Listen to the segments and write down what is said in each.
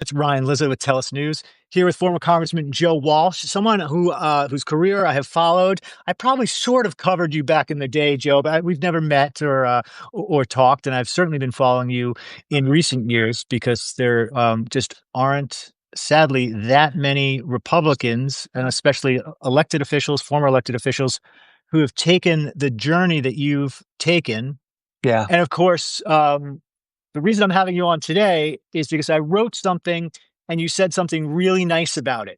It's Ryan Lizzo with Tell Us News, here with former Congressman Joe Walsh, someone whose career I have followed. I probably sort of covered you back in the day, Joe, but we've never met or talked, and I've certainly been following you in recent years because there just aren't, sadly, that many Republicans, and especially elected officials, former elected officials, who have taken the journey that you've taken. Yeah. And of course, the reason I'm having you on today is because I wrote something and you said something really nice about it.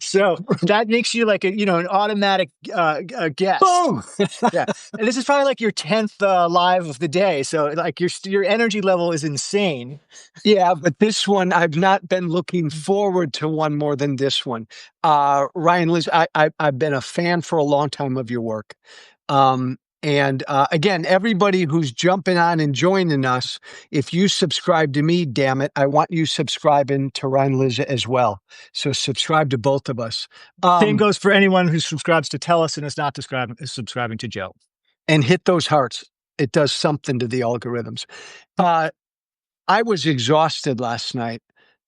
So that makes you like an automatic guest. Boom! Yeah. And this is probably like your 10th live of the day. So like your energy level is insane. Yeah, but this one, I've not been looking forward to one more than this one. Ryan, Liz, I've been a fan for a long time of your work. And again, everybody who's jumping on and joining us, if you subscribe to me, damn it, I want you subscribing to Ryan Liz as well. So subscribe to both of us. Same goes for anyone who subscribes to Tell Us and is not subscribing to Joe. And hit those hearts. It does something to the algorithms. I was exhausted last night,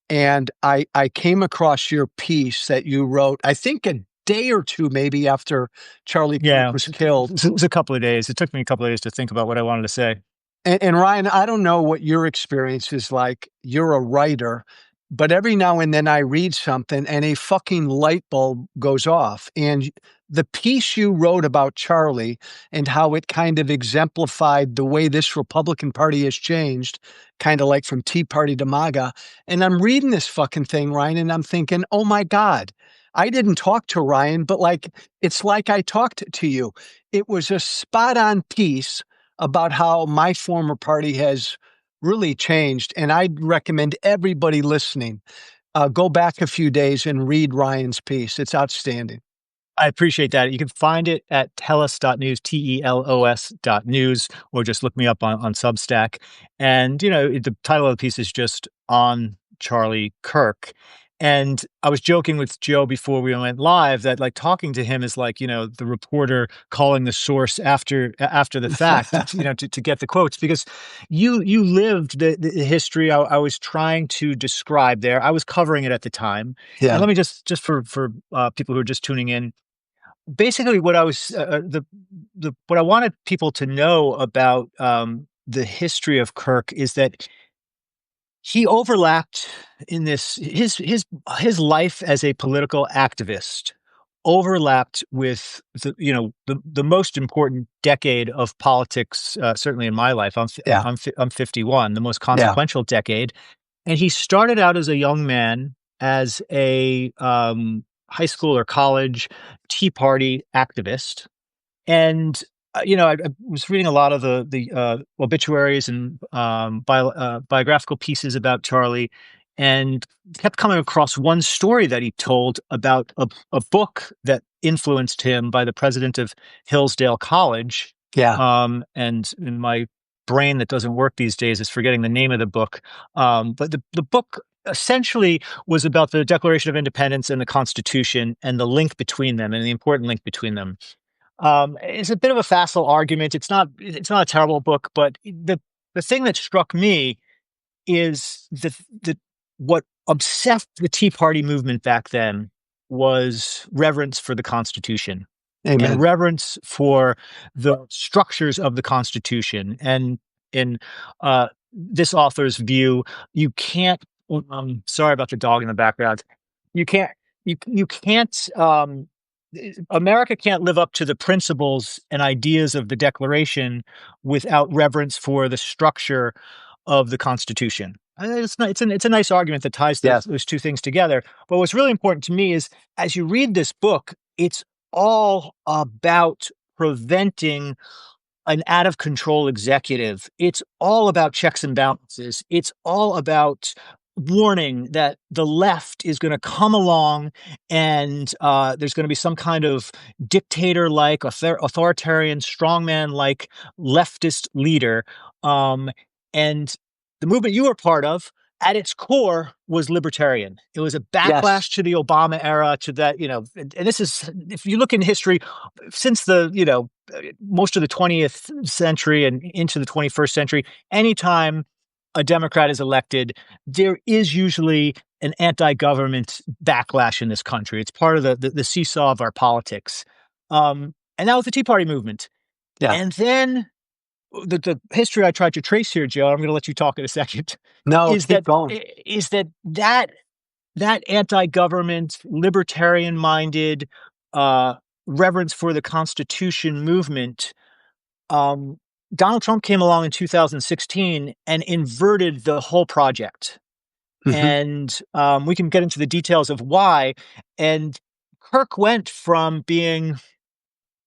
and I came across your piece that you wrote, I think a day or two maybe after Charlie Kirk was killed. It was a couple of days. It took me a couple of days to think about what I wanted to say. And Ryan, I don't know what your experience is like. You're a writer, but every now and then I read something and a fucking light bulb goes off. And the piece you wrote about Charlie and how it kind of exemplified the way this Republican Party has changed, kind of like from Tea Party to MAGA. And I'm reading this fucking thing, Ryan, and I'm thinking, oh my God, I didn't talk to Ryan, but it's like I talked to you. It was a spot on piece about how my former party has really changed. And I'd recommend everybody listening, go back a few days and read Ryan's piece. It's outstanding. I appreciate that. You can find it at telos.news, telos.news, or just look me up on Substack. And, the title of the piece is just On Charlie Kirk. And I was joking with Joe before we went live that talking to him is like, the reporter calling the source after the fact, to get the quotes, because you lived the history I was trying to describe there. I was covering it at the time. Yeah. And let me just for people who are just tuning in, basically what I was, what I wanted people to know about the history of Kirk is that he overlapped in this, his life as a political activist overlapped with the most important decade of politics, certainly in my life. I'm 51, the most consequential decade. And he started out as a young man, as a high school or college Tea Party activist. And I was reading a lot of the obituaries and biographical pieces about Charlie, and kept coming across one story that he told about a book that influenced him by the president of Hillsdale College. Yeah. And in my brain that doesn't work these days is forgetting the name of the book. But the book essentially was about the Declaration of Independence and the Constitution and the link between them and the important link between them. It's a bit of a facile argument. It's not a terrible book, but the thing that struck me is that what obsessed the Tea Party movement back then was reverence for the Constitution. Amen. And reverence for the structures of the Constitution. And in this author's view, you can't. Sorry about the dog in the background. You can't. America can't live up to the principles and ideas of the Declaration without reverence for the structure of the Constitution. It's a nice argument that ties those two things together. But what's really important to me is, as you read this book, it's all about preventing an out of control executive. It's all about checks and balances. It's all about warning that the left is going to come along and there's going to be some kind of dictator-like, authoritarian, strongman-like leftist leader. And the movement you were part of, at its core, was libertarian. It was a backlash to the Obama era, to that, and this is, if you look in history, since the, most of the 20th century and into the 21st century, anytime a Democrat is elected, there is usually an anti-government backlash in this country. It's part of the seesaw of our politics. And that was the Tea Party movement. Yeah. And then the history I tried to trace here, Joe, I'm going to let you talk in a second, No, is keep that going. is that that that anti-government, libertarian-minded, uh, reverence for the Constitution movement, um, Donald Trump came along in 2016 and inverted the whole project. Mhm, And we can get into the details of why. And Kirk went from being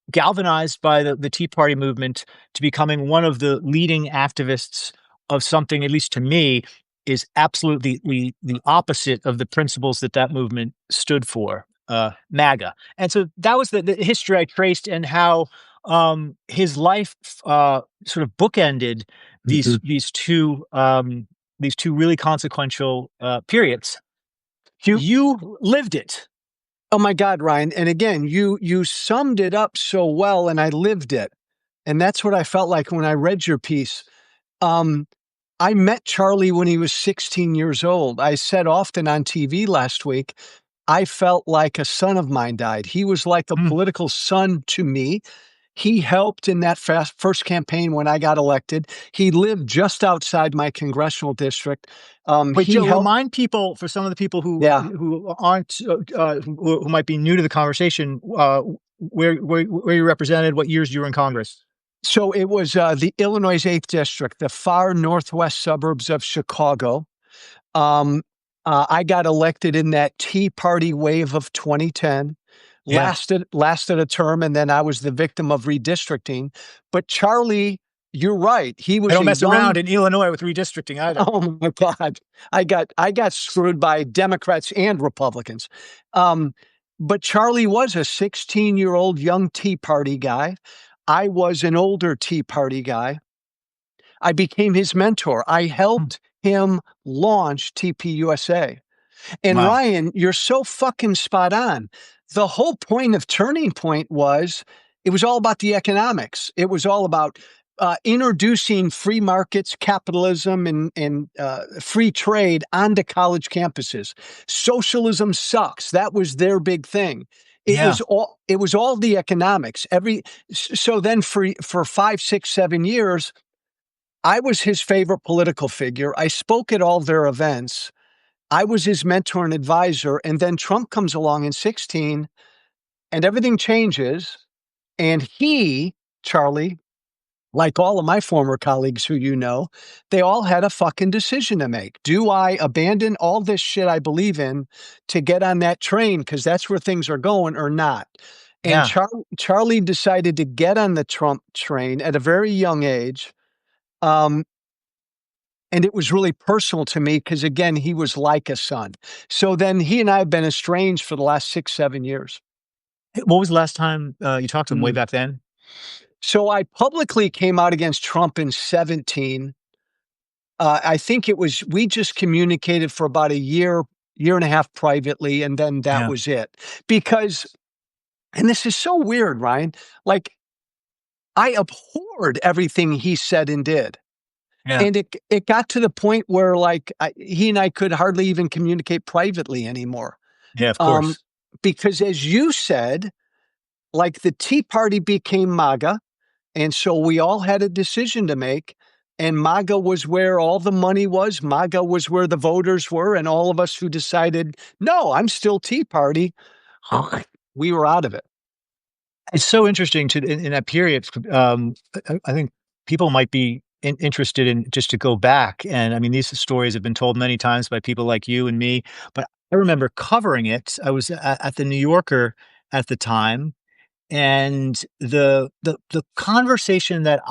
galvanized by the Tea Party movement to becoming one of the leading activists of something, at least to me, is absolutely the opposite of the principles that that movement stood for, MAGA. And so that was the history I traced and how his life sort of bookended these mhm. these two these two really consequential periods. You You lived it. Oh my God, Ryan, and again, you summed it up so well, and I lived it, and that's what I felt like when I read your piece. Um, I met Charlie when he was 16 years old. I said often on TV last week, I felt like a son of mine died. He was like a Mm. political son to me. He helped in that first campaign when I got elected. He lived just outside my congressional district. Wait, He Joe, helped. remind people, for some of the people Yeah. who aren't who might be new to the conversation, where you represented, what years you were in Congress. So it was the Illinois 8th District, the far northwest suburbs of Chicago. Um, I got elected in that Tea Party wave of 2010. Yeah, Lasted a term, and then I was the victim of redistricting. But Charlie, you're right. He I was don't a mess around young. in Illinois with redistricting either. Oh my God, I got screwed by Democrats and Republicans. Um, but Charlie was a 16-year-old young Tea Party guy. I was an older Tea Party guy. I became his mentor. I Hmm. helped him launch TPUSA. And Wow. Ryan, you're so fucking spot on. The whole point of Turning Point was it was all about the economics. It was all about introducing free markets, capitalism, and free trade onto college campuses. Socialism sucks. That was their big thing. It Yeah, was all. It was all the economics. So then for 5, 6, 7 years, I was his favorite political figure. I spoke at all their events. I was his mentor and advisor. And then Trump comes along in 16 and everything changes. And he, Charlie, like all of my former colleagues who you know, they all had a fucking decision to make. Do I abandon all this shit I believe in to get on that train because that's where things are going or not? And yeah. Charlie decided to get on the Trump train at a very young age. Um, And it was really personal to me because, again, he was like a son. So then he and I have been estranged for the last 6, 7 years. What was the last time you talked to him? Way Mm. back then? So I publicly came out against Trump in 17. I think it was, we just communicated for about a year and a half privately, and then that Yeah, was it. Because, and this is so weird, Ryan, like I abhorred everything he said and did. yeah, And it got to the point where like he and I could hardly even communicate privately anymore. yeah. Of Um, course. because as you said, like the Tea Party became MAGA, and so we all had a decision to make. And MAGA was where all the money was. MAGA was where the voters were. And all of us who decided, no, I'm still Tea Party, we were out of it. It's so interesting to in that period. I think people might be interested in just to go back, and I mean, these stories have been told many times by people like you and me. But I remember covering it. I was at the New Yorker at the time, and the conversation that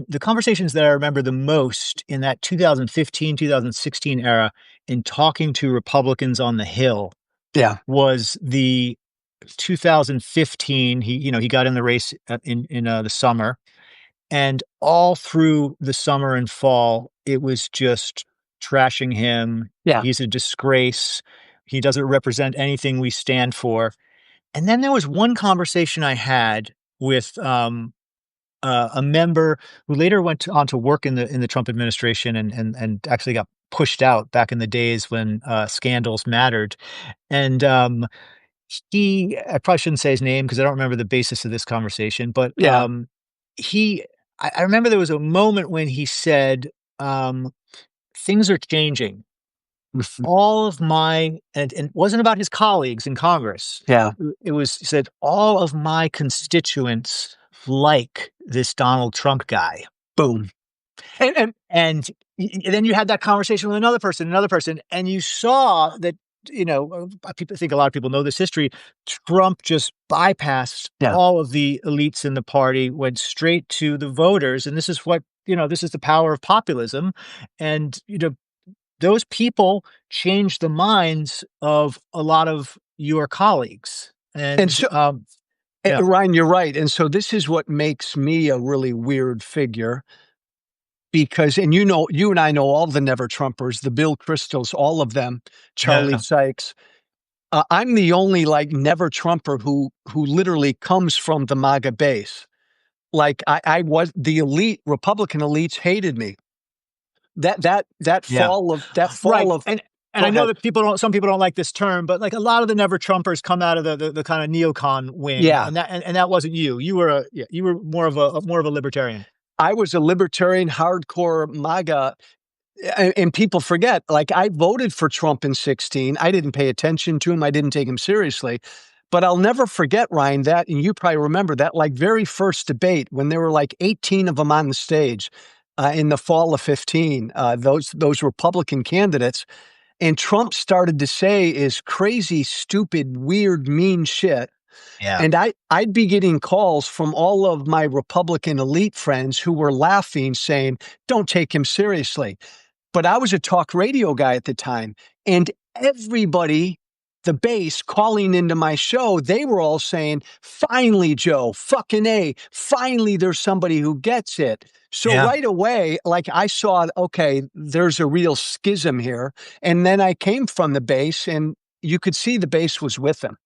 the conversations that I remember the most in that 2015 2016 era in talking to Republicans on the Hill Yeah. was the 2015. He got in the race in the summer, and all through the summer and fall, it was just trashing him. Yeah. He's a disgrace. He doesn't represent anything we stand for. And then there was one conversation I had with a member who later went on to work in the Trump administration and actually got pushed out back in the days when scandals mattered. And I probably shouldn't say his name because I don't remember the basis of this conversation, but Yeah. he, I remember there was a moment when he said, um, "Things are changing. All of my," and it wasn't about his colleagues in Congress. Yeah. It was, he said, "All of my constituents like this Donald Trump guy." Boom. And And then you had that conversation with another person, and you saw that, people think a lot of people know this history. Trump just bypassed yeah. all of the elites in the party, went straight to the voters. And this is what, this is the power of populism. And, those people changed the minds of a lot of your colleagues. And And, so yeah, Ryan, you're right. And so this is what makes me a really weird figure because, and you and I know all the Never Trumpers, the Bill Kristols, all of them, Charlie yeah, Sykes. I'm the only like Never Trumper who literally comes from the MAGA base. Like I was the elite Republican elites hated me. That yeah. fall Right, of and go I know ahead. that some people don't like this term, but, like, a lot of the Never Trumpers come out of the kinda neocon wing, Yeah, and that wasn't you. You were more of a libertarian. I was a libertarian, hardcore MAGA, and people forget. Like I voted for Trump in 16. I didn't pay attention to him. I didn't take him seriously. But I'll never forget, Ryan, that, and you probably remember that, like very first debate when there were like 18 of them on the stage in the fall of 15. Those Republican candidates, and Trump started to say is crazy, stupid, weird, mean shit. Yeah, And I'd be getting calls from all of my Republican elite friends who were laughing, saying, "Don't take him seriously." But I was a talk radio guy at the time, and everybody, the base calling into my show, they were all saying, "Finally, Joe, fucking A, finally there's somebody who gets it." So yeah. right away, like I saw, okay, there's a real schism here. And then I came from the base and you could see the base was with him.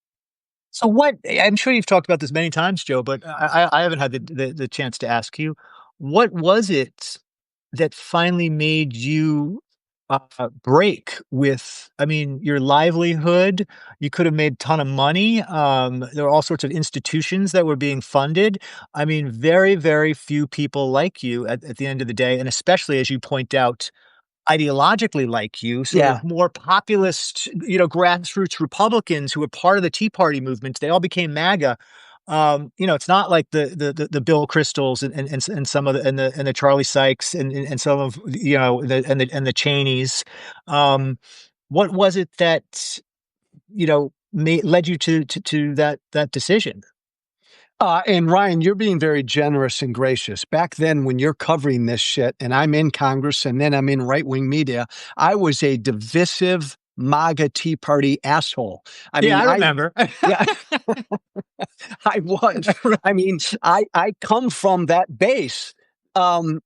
So I'm sure you've talked about this many times, Joe, but I haven't had the chance to ask you, what was it that finally made you, break with, I mean, your livelihood? You could have made a ton of money. There were all sorts of institutions that were being funded. I mean, very, very few people like you at the end of the day, and especially as you point out, ideologically like you, sort Yeah. of more populist, grassroots Republicans who were part of the Tea Party movement. They all became MAGA. It's not like the Bill Kristols and some of the Charlie Sykes and some of the Cheneys. What was it that led you to that decision? And Ryan, you're being very generous and gracious. Back then, when you're covering this shit, and I'm in Congress and then I'm in right wing media, I was a divisive MAGA Tea Party asshole. I Yeah, mean, I remember. yeah, I was. I mean, I come from that base. Um,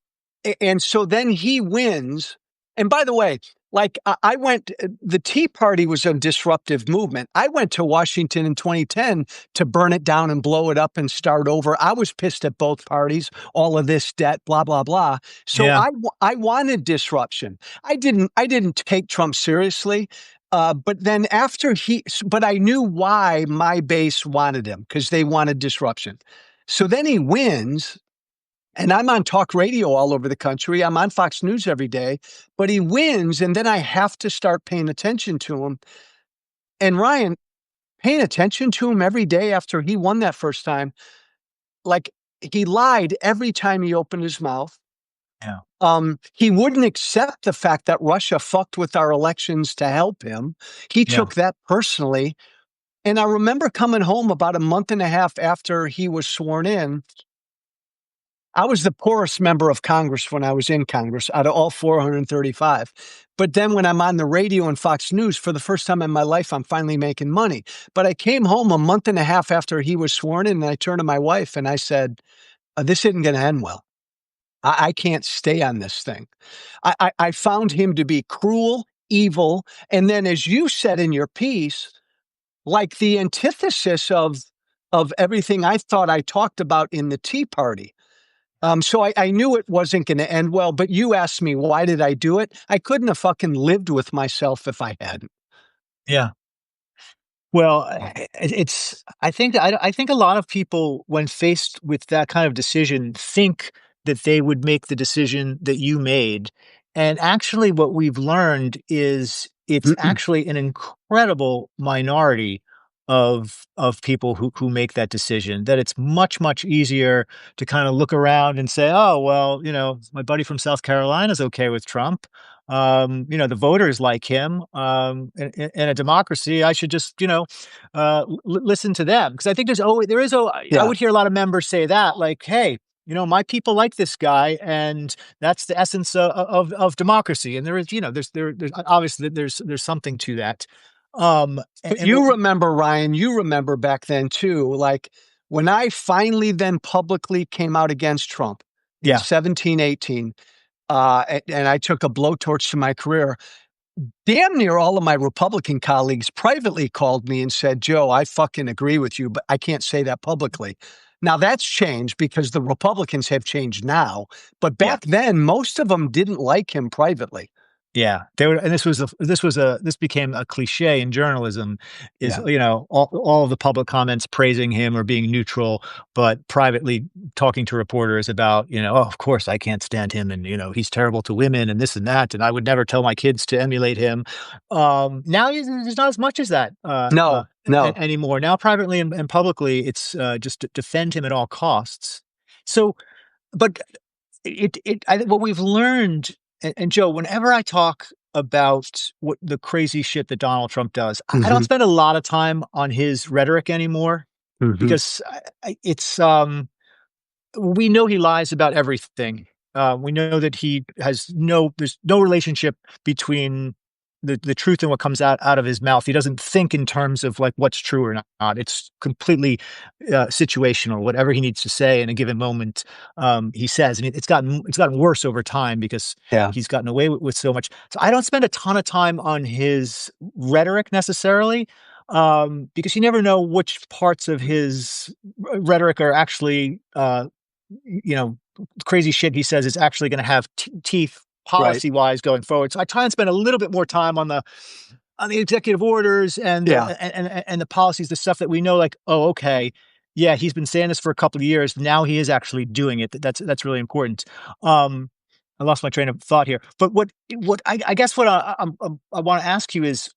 and so then he wins. And by the way, like I went, the Tea Party was a disruptive movement. I went to Washington in 2010 to burn it down and blow it up and start over. I was pissed at both parties, all of this debt, blah, blah, blah. So Yeah, I wanted disruption. I didn't take Trump seriously. But then but I knew why my base wanted him because they wanted disruption. So then he wins, and I'm on talk radio all over the country. I'm on Fox News every day, but he wins. And then I have to start paying attention to him. And Ryan, paying attention to him every day after he won that first time, like he lied every time he opened his mouth. yeah, He wouldn't accept the fact that Russia fucked with our elections to help him. He yeah, took that personally. And I remember coming home about a month and a half after he was sworn in. I was the poorest member of Congress when I was in Congress out of all 435. But then when I'm on the radio and Fox News, for the first time in my life, I'm finally making money. But I came home a month and a half after he was sworn in, and I turned to my wife and I said, this isn't going to end well. I can't stay on this thing. I found him to be cruel, evil, and then, as you said in your piece, like the antithesis of everything I thought I talked about in the Tea Party. So I knew it wasn't going to end well, but you asked me, why did I do it? I couldn't have fucking lived with myself if I hadn't. Yeah. Well, it's I think a lot of people, when faced with that kind of decision, think that they would make the decision that you made, and actually what we've learned is it's actually an incredible minority of people who make that decision, that it's much, much easier to kinda look around and say, "Oh, well, my buddy from South Carolina is okay with Trump. The voters like him. In a democracy, I should just, listen to them." Because I think I Yeah. would hear a lot of members say that, like, "Hey, my people like this guy, and that's the essence of democracy." And there is, there's obviously there's something to that. But And what, you remember, Ryan, you remember back then too, like when I finally then publicly came out against Trump in yeah, 17, 18, and I took a blowtorch to my career. Damn near all of my Republican colleagues privately called me and said, Joe, I fucking agree with you, but I can't say that publicly. Now that's changed because the Republicans have changed now. But yeah. back then, most of them didn't like him privately. Yeah, they were, and this became a cliche in journalism, is, Yeah. all of the public comments praising him or being neutral, but privately talking to reporters about, "Oh, of course I can't stand him, and, he's terrible to women and this and that, and I would never tell my kids to emulate him." Now there's not as much as that, No, no. anymore. Now privately and publicly, it's, just to defend him at all costs. So, but I think what we've learned, and Joe, whenever I talk about what the crazy shit that Donald Trump does, I don't Hmm. spend a lot of time on his rhetoric anymore, Hmm. because we know he lies about everything. We know that there's no relationship between the truth and what comes out of his mouth. He doesn't think in terms of like what's true or not. It's completely situational. Whatever he needs to say in a given moment, he says, and it's gotten worse over time because Yeah. he's gotten away with so much. So I don't spend a ton of time on his rhetoric necessarily, because you never know which parts of his rhetoric are actually you know, crazy shit he says is actually gonna have teeth Right. policy-wise going forward. So I try and spend a little bit more time on the executive orders and Yeah. the policies, the stuff that we know, like, "Oh, okay. Yeah, he's been saying this for a couple of years. Now he is actually doing it." That's really important. Um, I lost my train of thought here. But I guess what I wanna ask you is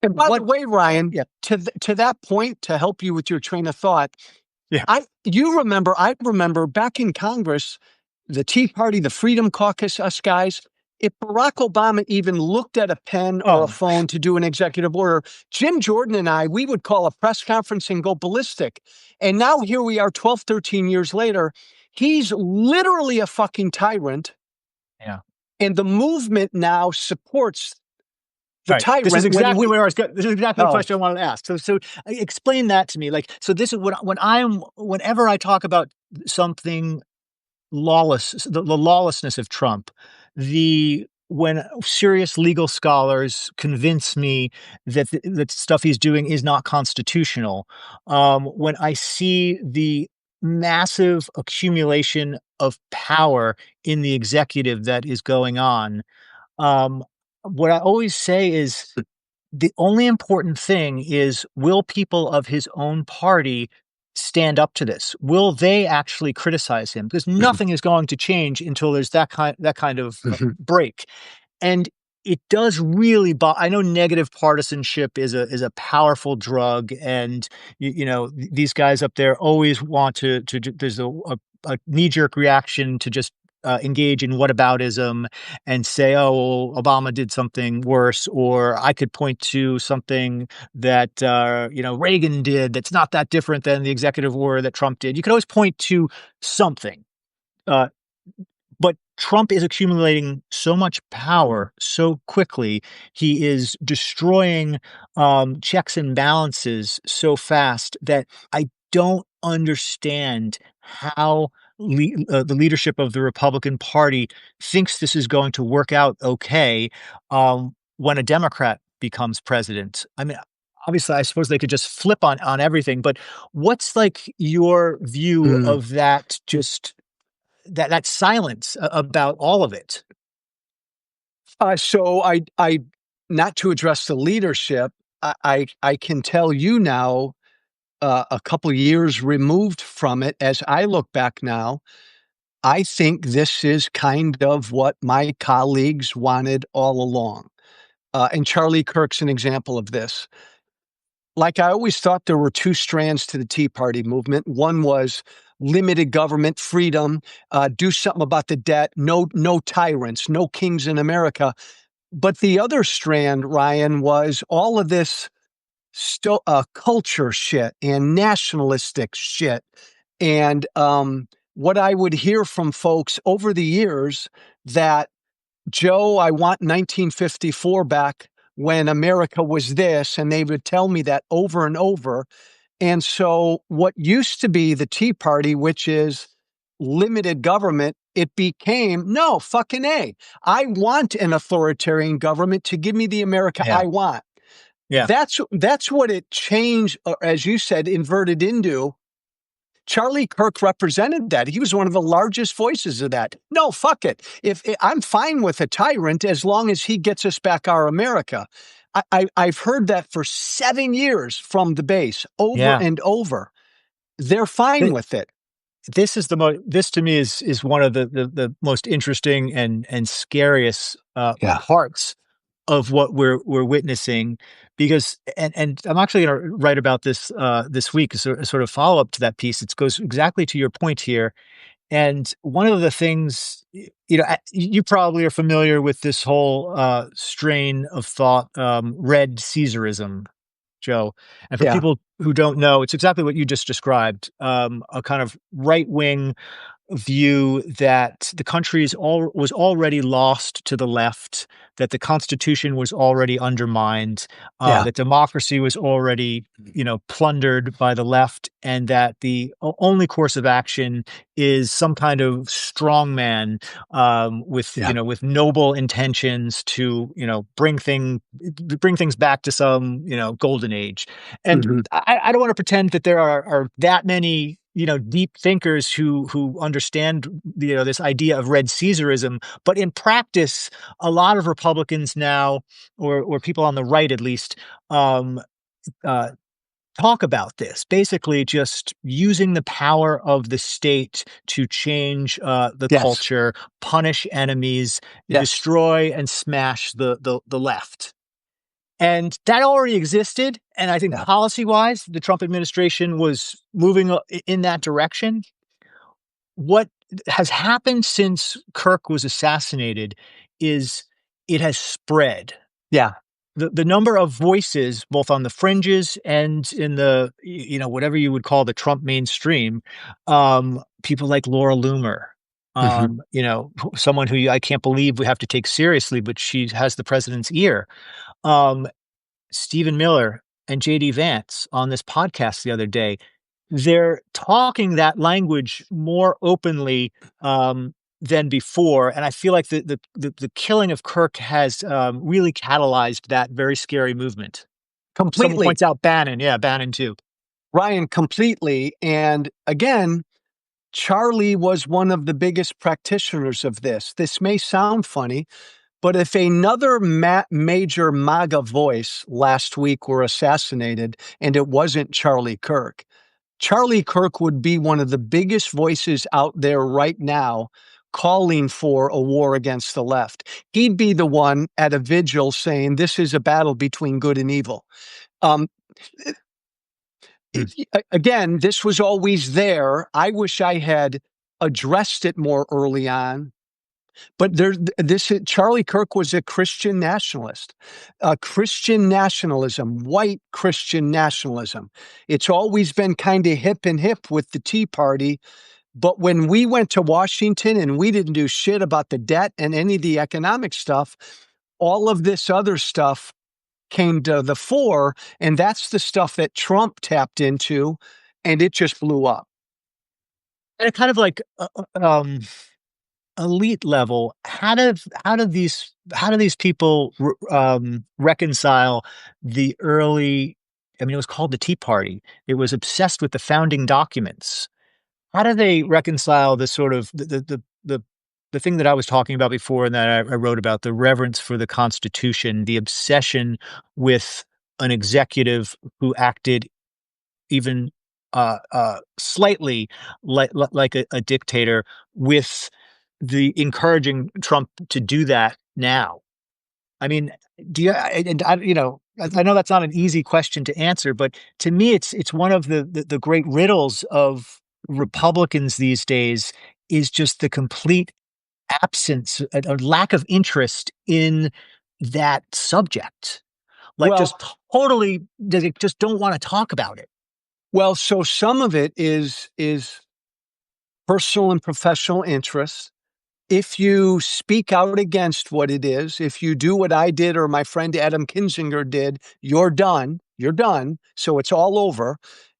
And by the what way, Ryan, yeah, to that point, to help you with your train of thought, yeah. I remember back in Congress, the Tea Party, the Freedom Caucus, us guys, if Barack Obama even looked at a pen or a Oh, phone to do an executive order, Jim Jordan and I, we would call a press conference and go ballistic. And now here we are 12, 13 years later. He's literally a fucking tyrant. yeah. And the movement now supports the Alright, this is tyrant when exactly we, where I was go this is exactly the oh, question I wanted to ask. So, explain that to me, like, so this is whenever I talk about something lawless, the lawlessness of Trump, when serious legal scholars convince me that that stuff he's doing is not constitutional, when I see the massive accumulation of power in the executive that is going on, um, what I always say is the only important thing is, will people of his own party stand up to this? Will they actually criticize him? Because nothing is going to change until there's that kind of break. And it does really I know negative partisanship is a powerful drug, and these guys up there always want there's a knee-jerk reaction to just engage in whataboutism and say, "Oh, well, Obama did something worse," or I could point to something that Reagan did that's not that different than the executive order that Trump did. You could always point to something. Uh, but Trump is accumulating so much power so quickly. He is destroying checks and balances so fast that I don't understand how the leadership of the Republican Party thinks this is going to work out okay when a Democrat becomes president. I mean, obviously, I suppose they could just flip on everything, but what's like your view Mm. of that just that silence about all of it? So I not to address the leadership, I can tell you now, a couple years removed from it, as I look back now, I think this is kind of what my colleagues wanted all along. And Charlie Kirk's an example of this. Like, I always thought there were two strands to the Tea Party movement. One was limited government freedom, do something about the debt, no tyrants, no kings in America. But the other strand, Ryan, was all of this culture shit and nationalistic shit. And what I would hear from folks over the years that, Joe, I want 1954 back when America was this. And they would tell me that over and over. And so what used to be the Tea Party, which is limited government, it became no fucking A. I want an authoritarian government to give me the America Yeah, I want. yeah, That's what it changed, or as you said, inverted into. Charlie Kirk represented that. He was one of the largest voices of that. No, fuck it. If I'm fine with a tyrant as long as he gets us back our America. I've heard that for 7 years from the base, over yeah. and over. They're fine Th- with it. This is the most. This to me is one of the most interesting and scariest Yeah, parts of what we're witnessing, because and I'm actually going to write about this this week as a sort of follow up to that piece. It goes exactly to your point here. And one of the things, you probably are familiar with this whole strain of thought, red Caesarism, Joe. And for yeah, people who don't know, it's exactly what you just described, a kind of right wing view that the country was already lost to the left, that the Constitution was already undermined, yeah, that democracy was already, plundered by the left, and that the only course of action is some kind of strongman with yeah. with noble intentions to bring things back to some golden age. And Mhm. I don't want to pretend that there are that many deep thinkers who understand this idea of red Caesarism, but in practice, a lot of Republicans now, or people on the right at least, um, uh, talk about this. Basically, just using the power of the state to change the Yes, culture, punish enemies, yes, destroy and smash the left. And that already existed. And I think yeah, policy wise, the Trump administration was moving in that direction. What has happened since Kirk was assassinated is it has spread. yeah. The number of voices, both on the fringes and in the, whatever you would call the Trump mainstream, people like Laura Loomer, Mhm. someone who I can't believe we have to take seriously, but she has the president's ear. Um, Stephen Miller and JD Vance on this podcast the other day, they're talking that language more openly than before, and I feel like the killing of Kirk has really catalyzed that very scary movement. Someone Completely, points out Bannon, yeah, Bannon too. Ryan, completely. And again, Charlie was one of the biggest practitioners of this. This may sound funny, but if another major MAGA voice last week were assassinated and it wasn't Charlie Kirk would be one of the biggest voices out there right now calling for a war against the left. He'd be the one at a vigil saying, this is a battle between good and evil. Um, Mm. Again, this was always there. I wish I had addressed it more early on. But Charlie Kirk was a Christian nationalist, Christian nationalism, white Christian nationalism. It's always been kind of hip and hip with the Tea Party. But when we went to Washington and we didn't do shit about the debt and any of the economic stuff, all of this other stuff came to the fore. And that's the stuff that Trump tapped into, and it just blew up. And it kind of like elite level, how do these people reconcile the early I mean, it was called the Tea Party. It was obsessed with the founding documents. How do they reconcile the sort of the thing that I was talking about before and that I wrote about, the reverence for the Constitution, the obsession with an executive who acted even slightly like a dictator, with the encouraging Trump to do that now? I mean, do you and I you know, I know that's not an easy question to answer, but to me, it's one of the great riddles of Republicans these days, is just the complete absence, a lack of interest in that subject. Like, Well, just totally, they just don't wanna talk about it. so some of it is personal and professional interests. If you speak out against what it is, if you do what I did or my friend Adam Kinzinger did, you're done. You're done. So it's all over.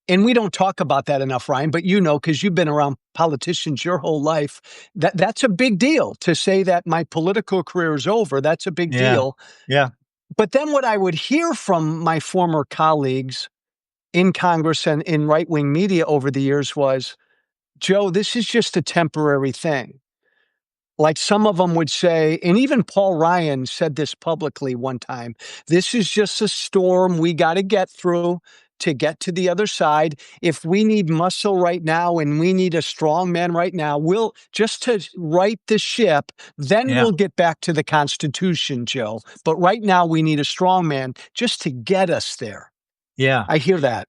And we don't talk about that enough, Ryan, but you know, because you've been around politicians your whole life, that's a big deal to say that my political career is over. That's a big Yeah. deal. Yeah. But then what I would hear from my former colleagues in Congress and in right wing media over the years was, Joe, this is just a temporary thing. Like some of them would say, and even Paul Ryan said this publicly one time, this is just a storm we got to get through to get to the other side. If we need muscle right now and we need a strong man right now, we'll just to right the ship, then Yeah. we'll get back to the Constitution, Joe. But right now we need a strong man just to get us there. Yeah. I hear that.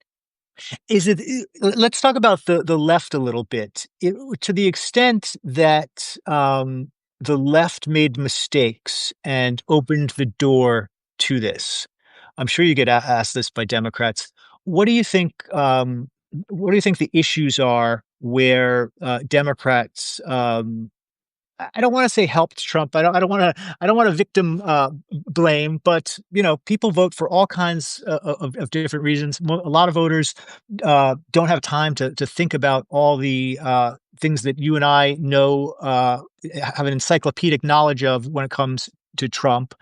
Is it let's talk about the left a little bit. To the extent that, the left made mistakes and opened the door to this. I'm sure you get asked this by Democrats. What do you think, what do you think the issues are where, Democrats, I don't wanna say helped Trump. I don't wanna victim, blame, but, people vote for all kinds of different reasons. A lot of voters, don't have time to think about all the, things that you and I know, have an encyclopedic knowledge of when it comes to Trump,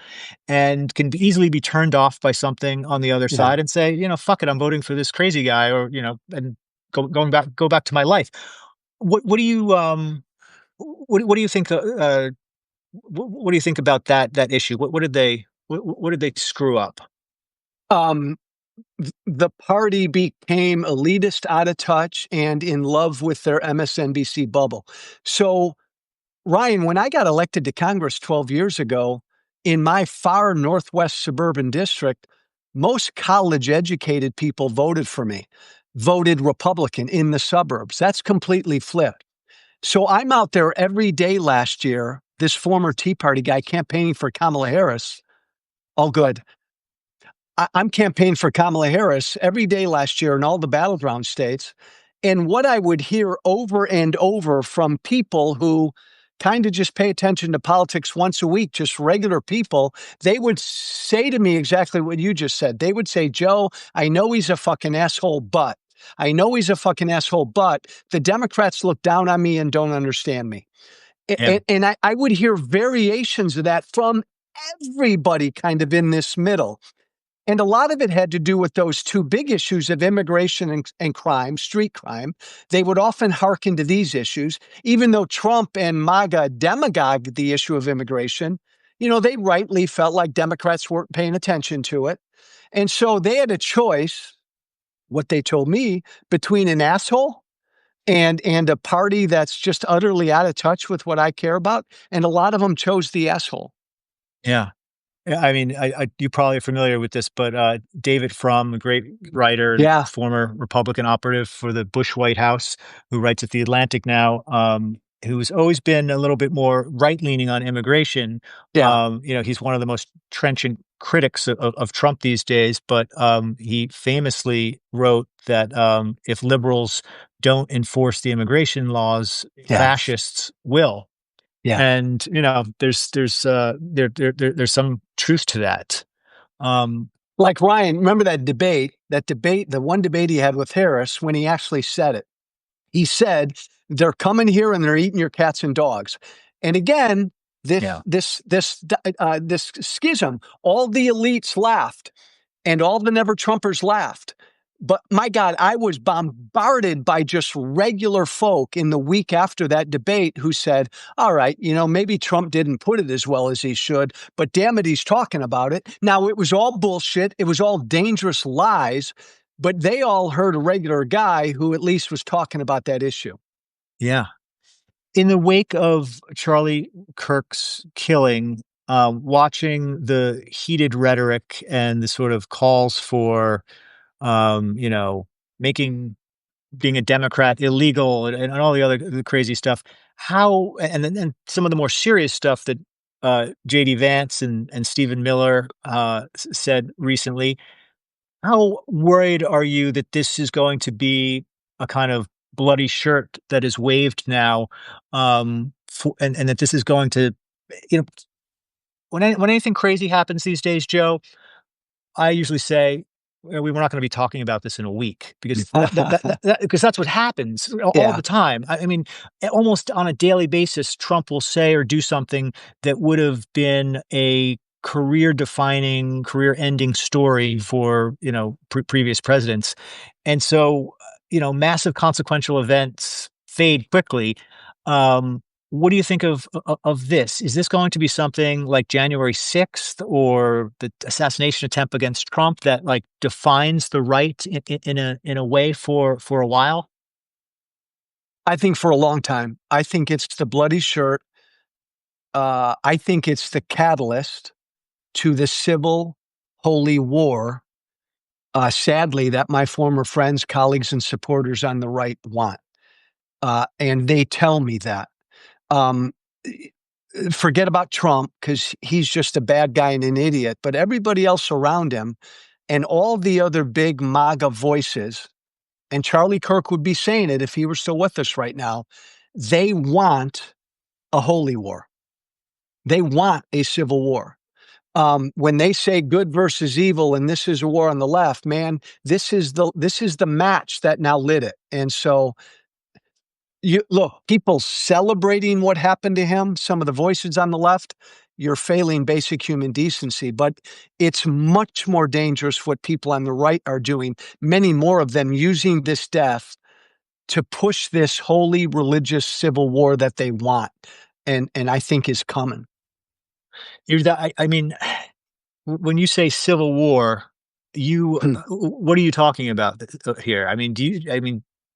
and can easily be turned off by something on the other Yeah. side and say, "Fuck it, I'm voting for this crazy guy," or, and go back to my life. What do you, what do you think, what do you think about that issue? What did they screw up? Um, the party became elitist, out of touch, and in love with their MSNBC bubble. So, Ryan, when I got elected to Congress 12 years ago, in my far northwest suburban district, most college educated people voted for me, voted Republican in the suburbs. That's completely flipped. So I'm out there every day last year, this former Tea Party guy campaigning for Kamala Harris. All good. I'm campaigning for Kamala Harris every day last year in all the battleground states. And what I would hear over and over from people who kind of just pay attention to politics once a week, just regular people, they would say to me exactly what you just said. They would say, Joe, I know he's a fucking asshole, but I know he's a fucking asshole, but the Democrats look down on me and don't understand me. Yeah. And I would hear variations of that from everybody kind of in this middle. And a lot of it had to do with those two big issues of immigration and crime, street crime. They would often hearken to these issues, even though Trump and MAGA demagogued the issue of immigration. They rightly felt like Democrats weren't paying attention to it. And so they had a choice, what they told me, between an asshole and a party that's just utterly out of touch with what I care about. And a lot of them chose the asshole. Yeah. Yeah, I mean, you're probably familiar with this, but, David Frum, a great writer and Yeah, former Republican operative for the Bush White House, who writes at The Atlantic now, who's always been a little bit more right-leaning on immigration. yeah, He's one of the most trenchant critics of Trump these days, but, he famously wrote that, if liberals don't enforce the immigration laws, yeah, fascists will. yeah. And, there's some truth to that. Um, Like Ryan, remember that debate? The one debate he had with Harris when he actually said it. He said, "They're coming here and they're eating your cats and dogs." And again, yeah, this schism, all the elites laughed. and all the never Trumpers laughed. But my God, I was bombarded by just regular folk in the week after that debate who said, all right, maybe Trump didn't put it as well as he should, but damn it, he's talking about it. Now, it was all bullshit. It was all dangerous lies, but they all heard a regular guy who at least was talking about that issue. Yeah. In the wake of Charlie Kirk's killing, watching the heated rhetoric and the sort of calls for, you know, making being a Democrat illegal and all the crazy stuff. How and then some of the more serious stuff that JD Vance and Stephen Miller said recently. How worried are you that this is going to be a kind of bloody shirt that is waved now, and that this is going to, you know, when anything crazy happens these days, Joe, I usually say, we were not gonna be talking about this in a week because because that's what happens all Yeah. the time. I mean, almost on a daily basis, Trump will say or do something that would have been a career-defining, career-ending story for, previous presidents. And so, massive consequential events fade quickly. Um, what do you think of this? Is this going to be something like January 6th or the assassination attempt against Trump that like defines the right in a way for a while? I think for a long time. I think it's the bloody shirt. I think it's the catalyst to the civil holy war, sadly, that my former friends, colleagues, and supporters on the right want. And they tell me that. Um, Forget about Trump because he's just a bad guy and an idiot, but everybody else around him and all the other big MAGA voices, and Charlie Kirk would be saying it if he were still with us right now, they want a holy war. They want a civil war. When they say good versus evil and this is a war on the left, man, this is the match that now lit it. And so you look, people celebrating what happened to him, some of the voices on the left, you're failing basic human decency. But it's much more dangerous what people on the right are doing, many more of them using this death to push this holy religious civil war that they want and I think is coming. I mean, when you say civil war, what are you talking about here? I mean,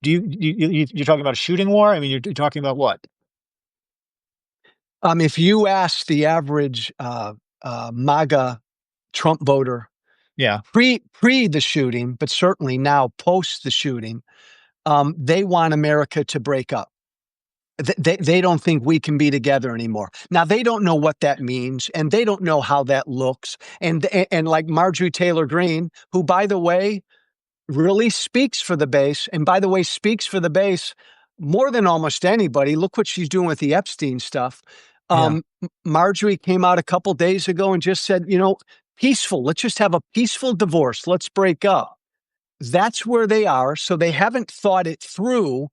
you're talking about a shooting war? I mean, you're talking about what? If you ask the average MAGA Trump voter Yeah, pre the shooting, but certainly now post the shooting, they want America to break up. They don't think we can be together anymore. Now they don't know what that means, and they don't know how that looks. And like Marjorie Taylor Greene, who by the way really speaks for the base, and by the way speaks for the base more than almost anybody. Look what she's doing with the Epstein stuff. yeah. Marjorie came out a couple days ago and just said, peaceful. Let's just have a peaceful divorce. Let's break up. That's where they are. So they haven't thought it through.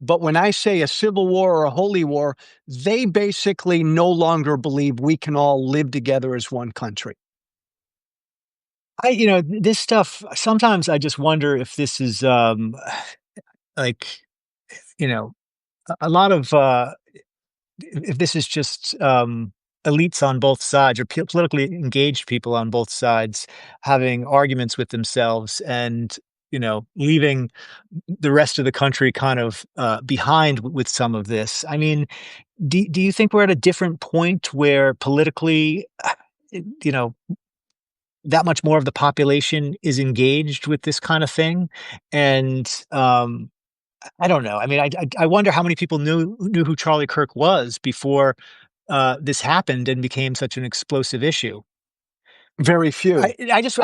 But when I say a civil war or a holy war, they basically no longer believe we can all live together as one country. This stuff, sometimes I just wonder if this is, like, you know, a lot of, if this is just, elites on both sides or politically engaged people on both sides having arguments with themselves and, leaving the rest of the country kind of, behind with some of this. I mean, do you think we're at a different point where politically, you know, that much more of the population is engaged with this kind of thing? And, I don't know. I mean, I wonder how many people knew who Charlie Kirk was before, this happened and became such an explosive issue. Very few. I, I guess,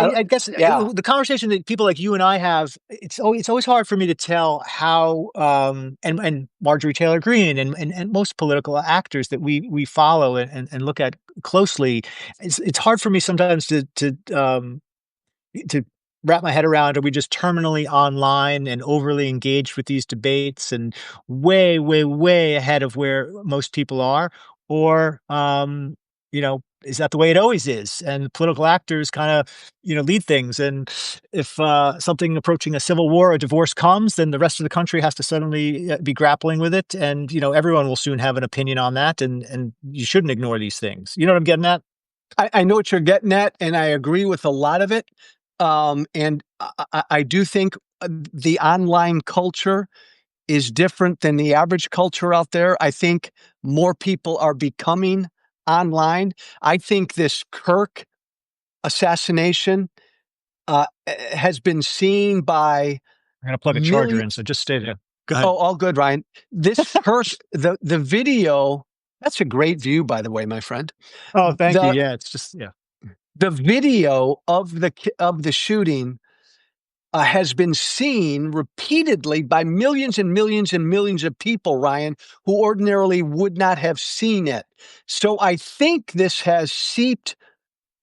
yeah. the conversation that people like you and I have, it's always hard for me to tell how, and Marjorie Taylor Greene and most political actors that we follow and look at closely, it's hard for me sometimes to wrap my head around. Are we just terminally online and overly engaged with these debates and way, way, way ahead of where most people are? Or, is that the way it always is? And political actors kind of, lead things. And if something approaching a civil war, a divorce comes, then the rest of the country has to suddenly be grappling with it. And everyone will soon have an opinion on that. And you shouldn't ignore these things. You know what I'm getting at? I know what you're getting at, and I agree with a lot of it. And I do think the online culture is different than the average culture out there. I think more people are becoming online. I think this Kirk assassination has been seen by I'm going to plug a charger millions. in. So just stay there. Go ahead. Oh, all good, Ryan. This first, the video. That's a great view, by the way, my friend. Oh, thank you. The Yeah. It's just, yeah. the video of the shooting has been seen repeatedly by millions and millions and millions of people, Ryan, who ordinarily would not have seen it. So I think this has seeped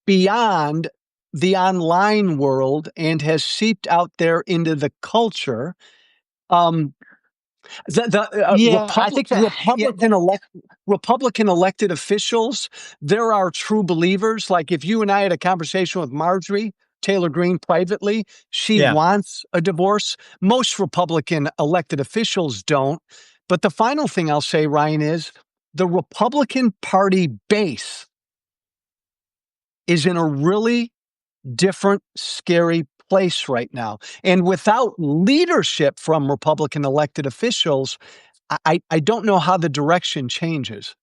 beyond the online world and has seeped out there into the culture. Um, the Yeah. I think that, yeah. Republican elected officials, there are true believers. Like if you and I had a conversation with Marjorie Taylor Greene privately, she Yeah. wants a divorce. Most Republican elected officials don't. But the final thing I'll say, Ryan, is the Republican Party base is in a really different, scary place right now. And without leadership from Republican elected officials, I don't know how the direction changes.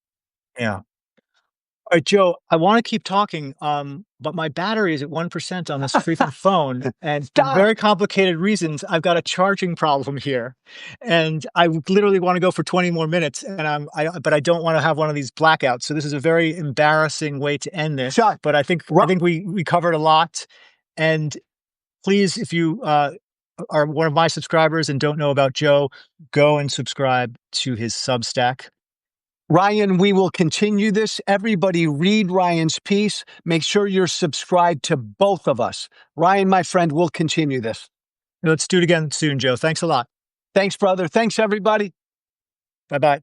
Yeah. All right, Joe, I want to keep talking, but my battery is at 1% on this freaking phone. And for Stop. very complicated reasons, I've got a charging problem here. And I literally want to go for 20 more minutes. And but I don't want to have one of these blackouts. So this is a very embarrassing way to end this. Shut. But I think we covered a lot. And please, if you are one of my subscribers and don't know about Joe, go and subscribe to his Substack. Ryan, we will continue this. Everybody read Ryan's piece. Make sure you're subscribed to both of us. Ryan, my friend, we'll continue this. Let's do it again soon, Joe. Thanks a lot. Thanks, brother. Thanks, everybody. Bye bye.